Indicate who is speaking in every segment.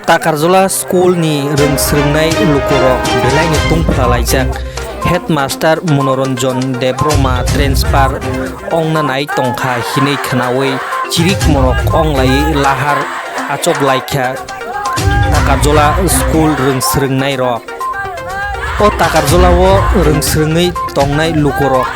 Speaker 1: Takarjola school ni rongsrungnai lukurok belai tungphalalaijak headmaster Monoranjan Debroma transfer ongnanai tongkha hinui khanawi chirik morok onglai lahar achoklaikha Takarjola school rongsrungnai rok. O Takarjola o rongsrungui tongnai lukurok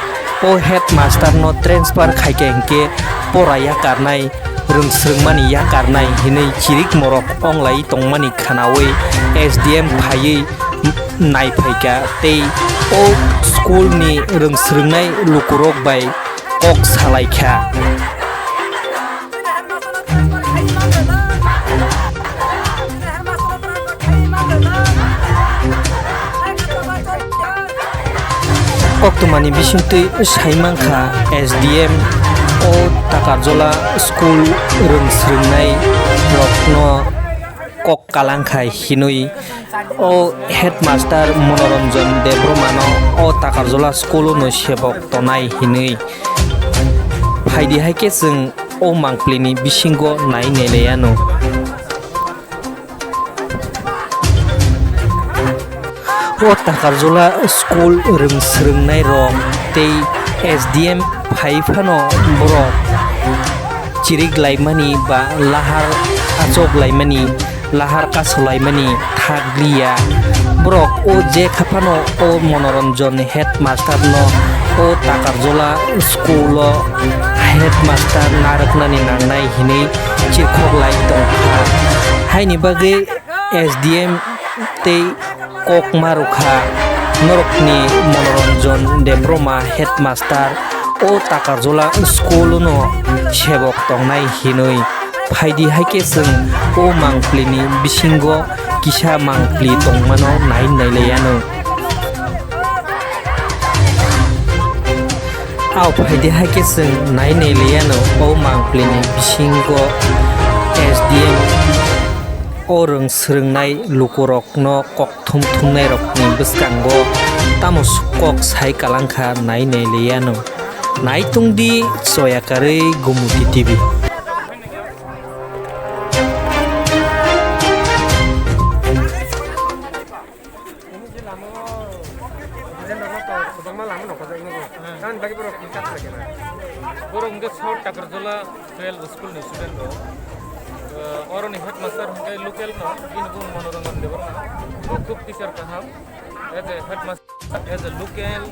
Speaker 1: o headmaster no transfer khaike hingke poraya karnai rongsrungmani yakarnai hinui chirik morok onglai tongmani khanawi SDM phaiui naiphaika tei o school ni rongsrungnai lukurok bai kok salaikha. Oktumani bisingtui saimangkha SDM o Takarjola school rongsrungnai rokno kok kalangkhai hinui o headmaster Monoranjan Debroma no o Takarjola school no sebok tonai hinui phaidi haike jeng o mangplini bisingo nai neleyano. O Takarjola school rongsrungnai rok tei SDM phaifano borok chirik laimani ba lahar achoklaimani lahar kasolaimani thakliya borok o je khapano o Monoranjan headmaster no o Takarjola school o headmaster naraknani nangnai hinui chirkhoklai tongkha haini bagui SDM tei kok marukha norokni Monoranjan Debroma headmaster o Takarjola school no sebok tongnai hinui phaidi haike jeng o mangplini bisingo kisa mangpli tongmano nai naileyano. Au phaidi haike jeng nai naileyano o mangplini bisingo SDM o rongsrungnai lukurok no kok thumnai rokni bwskango tamo kok sai kalangkha nai naileyano. Nai tungdi soyakarui Gumuti TV.
Speaker 2: Takarjola 12 school ni student ro oroni headmaster hingke local no binbu Monoranjan Debroma khub teacher kaham as a headmaster as a local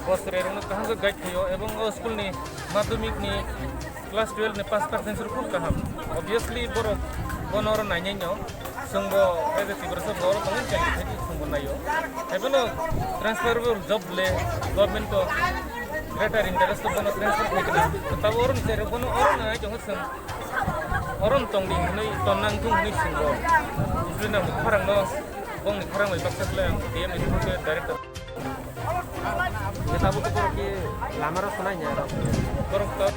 Speaker 2: bosre ro kaham ko guide thiyo ebong o school ni madhyamik ni class 12 ni 5% ro khub kaham obviously borok bonoro nainyo sungbo as a tibrasa boro tongin chai thedi sungbo nayo ebono transferable job le government ko greater interest bono transfer thekna tab oron sere bono oron na jongsang oron tongdi hnui tonang tung hnui singbo isuna mukharang no bong kharang mai baksakla DM ni ke director kita butuh korok ki lamar sunanya korok to